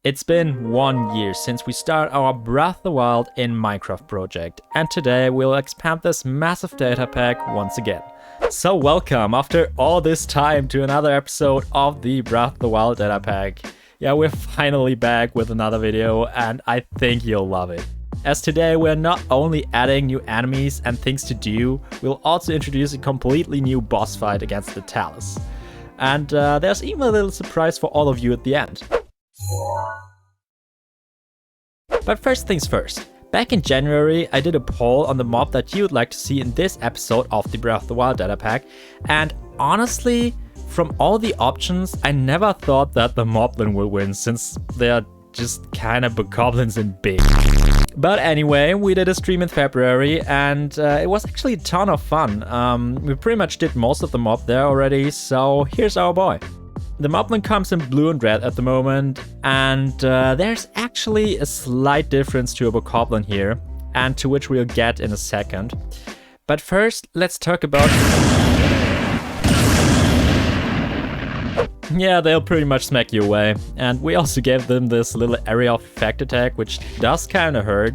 It's been 1 year since we started our Breath of the Wild in Minecraft project, and today we'll expand this massive data pack once again. So welcome after all this time to another episode of the Breath of the Wild data pack. Yeah, we're finally back with another video and I think you'll love it. As today we're not only adding new enemies and things to do, we'll also introduce a completely new boss fight against the Talus. And there's even a little surprise for all of you at the end. But first things first, back in January I did a poll on the mob that you would like to see in this episode of the Breath of the Wild data pack, and honestly, from all the options, I never thought that the moblin would win since they're just kinda bokoblins in big. But anyway, we did a stream in February and it was actually a ton of fun. We pretty much did most of the mob there already, so here's our boy. The moblin comes in blue and red at the moment, and there's actually a slight difference to a bokoblin here, and to which we'll get in a second. But first, let's talk about... Yeah, they'll pretty much smack you away, and we also gave them this little area of effect attack, which does kinda hurt.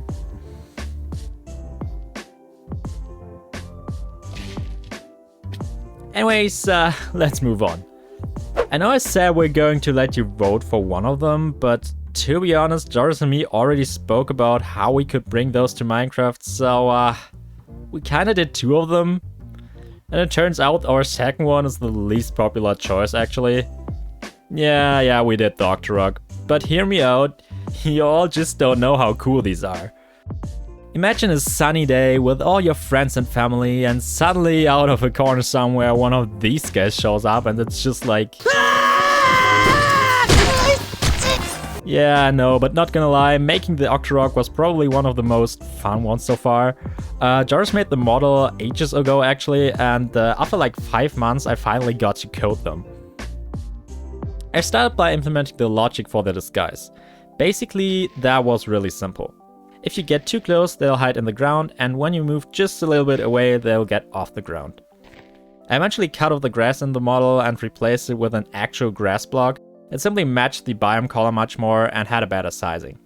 Anyways, let's move on. I know I said we're going to let you vote for one of them, but to be honest, Joris and me already spoke about how we could bring those to Minecraft, so we kinda did two of them. And it turns out our second one is the least popular choice actually. Yeah, we did Dr. Rock. But hear me out, you all just don't know how cool these are. Imagine a sunny day with all your friends and family, and suddenly out of a corner somewhere one of these guys shows up and it's just like... Yeah, I know, but not gonna lie, making the Octorok was probably one of the most fun ones so far. Joris made the model ages ago actually, and after like 5 months I finally got to code them. I started by implementing the logic for the disguise. Basically, that was really simple. If you get too close, they'll hide in the ground, and when you move just a little bit away, they'll get off the ground. I eventually cut off the grass in the model and replaced it with an actual grass block. It simply matched the biome color much more and had a better sizing.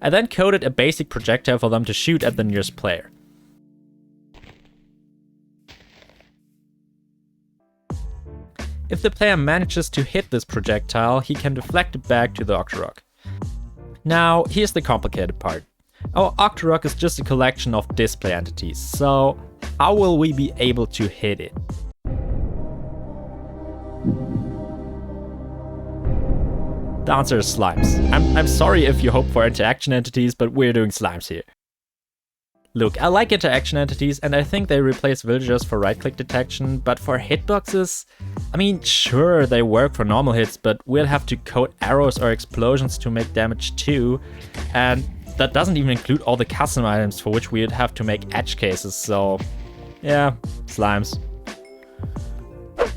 I then coded a basic projectile for them to shoot at the nearest player. If the player manages to hit this projectile, he can deflect it back to the Octorok. Now, here's the complicated part. Our Octorok is just a collection of display entities, so how will we be able to hit it? The answer is slimes. I'm sorry if you hope for interaction entities, but we're doing slimes here. Look, I like interaction entities and I think they replace villagers for right-click detection, but for hitboxes, I mean, sure, they work for normal hits, but we'll have to code arrows or explosions to make damage too, and that doesn't even include all the custom items for which we'd have to make edge cases, so yeah, slimes.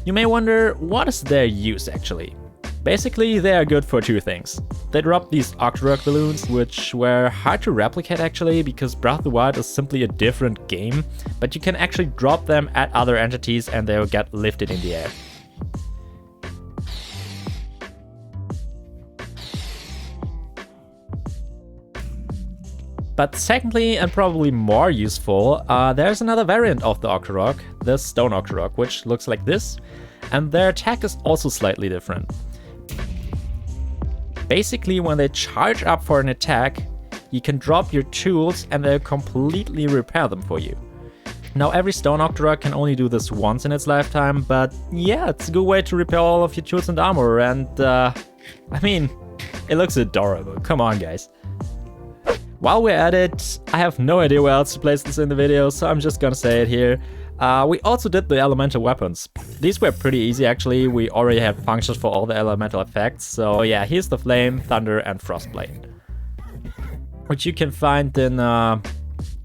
You may wonder, what is their use actually? Basically, they are good for two things. They drop these Octorok balloons, which were hard to replicate actually, because Breath of the Wild is simply a different game, but you can actually drop them at other entities and they will get lifted in the air. But secondly, and probably more useful, there's another variant of the Octorok, the Stone Octorok, which looks like this, and their attack is also slightly different. Basically, when they charge up for an attack, you can drop your tools and they'll completely repair them for you. Now, every Stone Octorok can only do this once in its lifetime, but yeah, it's a good way to repair all of your tools and armor, and I mean, it looks adorable, come on guys. While we're at it, I have no idea where else to place this in the video, so I'm just gonna say it here. We also did the elemental weapons. These were pretty easy actually, we already had functions for all the elemental effects, so yeah, here's the Flame, Thunder and Frostblade. Which you can find in,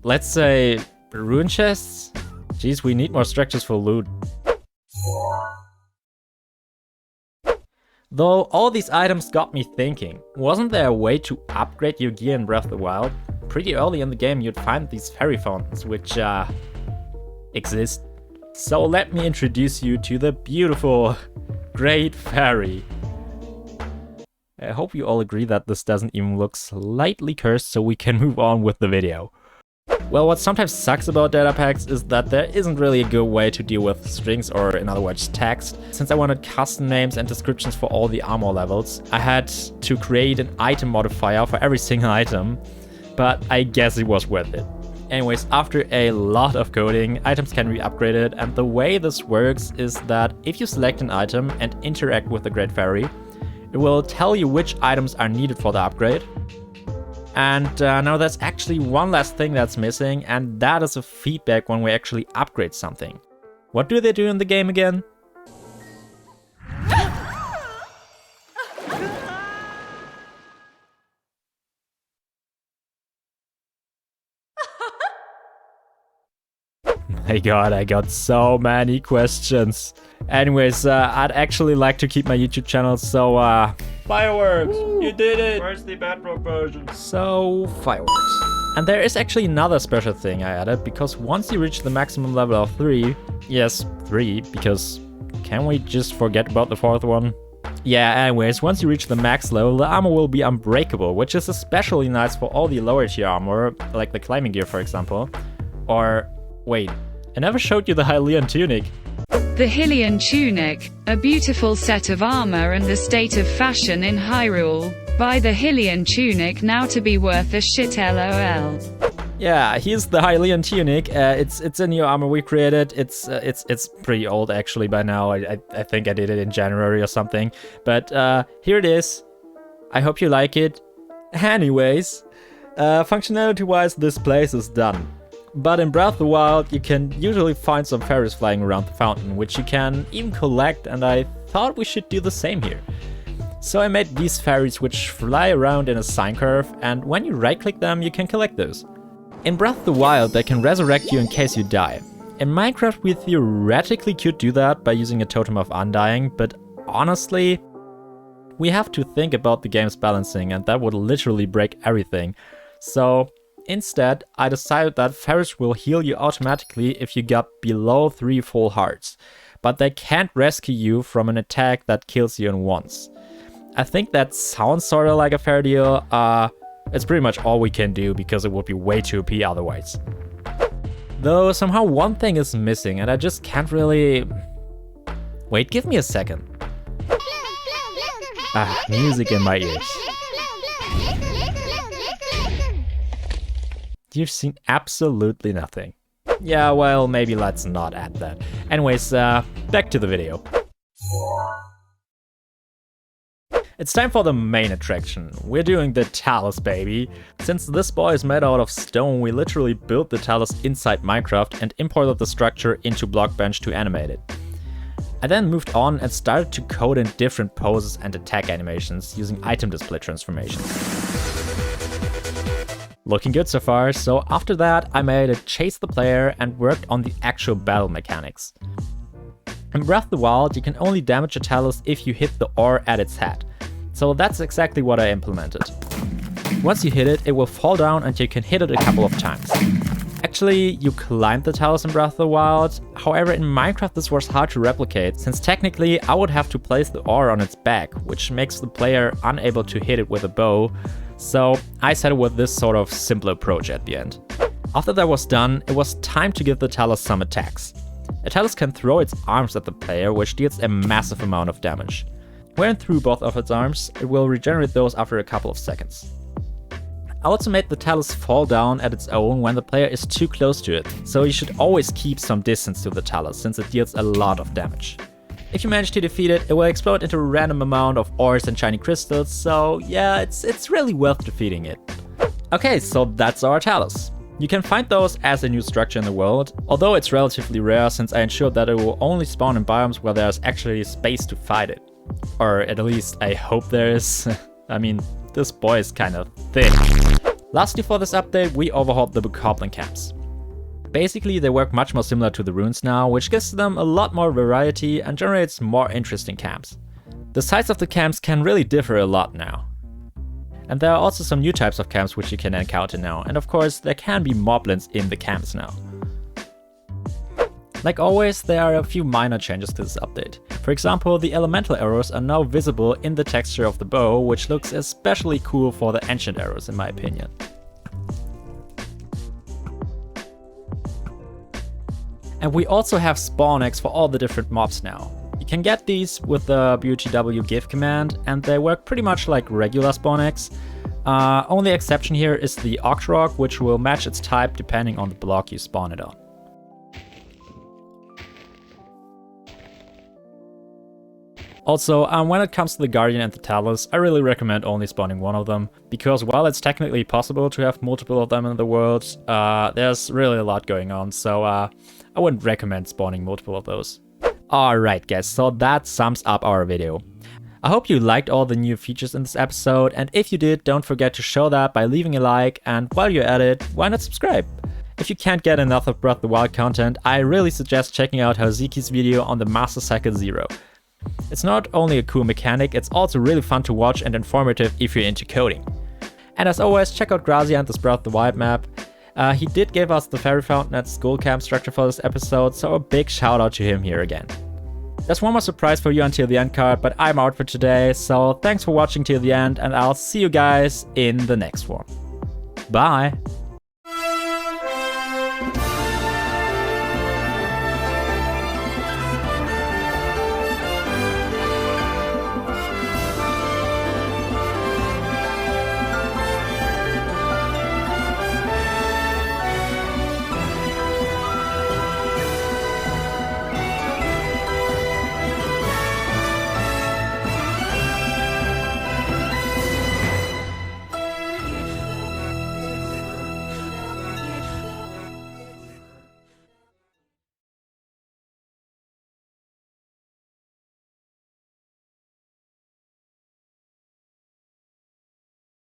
let's say, rune chests? Jeez, we need more structures for loot. Though all these items got me thinking, wasn't there a way to upgrade your gear in Breath of the Wild? Pretty early in the game you'd find these fairy fountains, which exist. So let me introduce you to the beautiful Great Fairy. I hope you all agree that this doesn't even look slightly cursed, so we can move on with the video. Well, what sometimes sucks about data packs is that there isn't really a good way to deal with strings, or in other words text. Since I wanted custom names and descriptions for all the armor levels, I had to create an item modifier for every single item, but I guess it was worth it. Anyways, after a lot of coding, items can be upgraded, and the way this works is that if you select an item and interact with the Great Fairy, it will tell you which items are needed for the upgrade. And now there's actually one last thing that's missing, and that is a feedback when we actually upgrade something. What do they do in the game again? My god, I got so many questions. Anyways, I'd actually like to keep my YouTube channel, so fireworks! Woo! You did it! Where's the Bedrock version? So, fireworks. And there is actually another special thing I added, because once you reach the maximum level of 3, yes, 3, because can we just forget about the 4th one? Yeah, anyways, once you reach the max level, the armor will be unbreakable, which is especially nice for all the lower tier armor, like the climbing gear for example. Or, wait, I never showed you the Hylian tunic. The Hylian tunic, a beautiful set of armor and the state of fashion in Hyrule. Buy the Hylian tunic now to be worth a shit lol. Yeah, here's the Hylian tunic. It's a new armor we created. It's pretty old actually by now. I think I did it in January or something. But here it is. I hope you like it. Anyways, functionality-wise, this place is done. But in Breath of the Wild, you can usually find some fairies flying around the fountain, which you can even collect, and I thought we should do the same here. So I made these fairies which fly around in a sine curve, and when you right-click them, you can collect those. In Breath of the Wild, they can resurrect you in case you die. In Minecraft, we theoretically could do that by using a totem of undying, but honestly, we have to think about the game's balancing, and that would literally break everything. So instead, I decided that fairies will heal you automatically if you got below 3 full hearts, but they can't rescue you from an attack that kills you in once. I think that sounds sorta like a fair deal. It's pretty much all we can do because it would be way too OP otherwise. Though somehow one thing is missing and I just can't really... Wait, give me a second. Music in my ears. You've seen absolutely nothing. Yeah, well, maybe let's not add that. Anyways, back to the video. It's time for the main attraction. We're doing the Talus, baby. Since this boy is made out of stone, we literally built the Talus inside Minecraft and imported the structure into Blockbench to animate it. I then moved on and started to code in different poses and attack animations using item display transformations. Looking good so far, so after that I made it chase the player and worked on the actual battle mechanics. In Breath of the Wild, you can only damage a Talus if you hit the ore at its head. So that's exactly what I implemented. Once you hit it, it will fall down and you can hit it a couple of times. Actually, you climbed the Talus in Breath of the Wild, however in Minecraft this was hard to replicate, since technically I would have to place the ore on its back, which makes the player unable to hit it with a bow, so I settled with this sort of simple approach at the end. After that was done, it was time to give the Talus some attacks. A Talus can throw its arms at the player, which deals a massive amount of damage. When through both of its arms, it will regenerate those after a couple of seconds. I also made the Talus fall down at its own when the player is too close to it, so you should always keep some distance to the Talus since it deals a lot of damage. If you manage to defeat it, it will explode into a random amount of ores and shiny crystals, so yeah, it's really worth defeating it. Okay, so that's our Talus. You can find those as a new structure in the world, although it's relatively rare since I ensured that it will only spawn in biomes where there's actually space to fight it. Or at least I hope there is. I mean, this boy is kind of thick. Lastly for this update, we overhauled the Bokoblin camps. Basically, they work much more similar to the runes now, which gives them a lot more variety and generates more interesting camps. The size of the camps can really differ a lot now. And there are also some new types of camps which you can encounter now, and of course there can be moblins in the camps now. Like always, there are a few minor changes to this update. For example, the elemental arrows are now visible in the texture of the bow, which looks especially cool for the ancient arrows in my opinion. And we also have spawn eggs for all the different mobs now. You can get these with the BUTW give command, and they work pretty much like regular spawn eggs. Only exception here is the Octorok, which will match its type depending on the block you spawn it on. Also, when it comes to the Guardian and the Talus, I really recommend only spawning one of them, because while it's technically possible to have multiple of them in the world, there's really a lot going on, so I wouldn't recommend spawning multiple of those. Alright guys, so that sums up our video. I hope you liked all the new features in this episode, and if you did, don't forget to show that by leaving a like, and while you're at it, why not subscribe? If you can't get enough of Breath of the Wild content, I really suggest checking out Hazuki's video on the Master Cycle Zero. It's not only a cool mechanic, it's also really fun to watch and informative if you're into coding. And as always, check out Grazi and this Breath of the Wild map. He did give us the Fairy Fountain at Skull Camp structure for this episode, so a big shout out to him here again. There's one more surprise for you until the end card, but I'm out for today, so thanks for watching till the end, and I'll see you guys in the next one. Bye!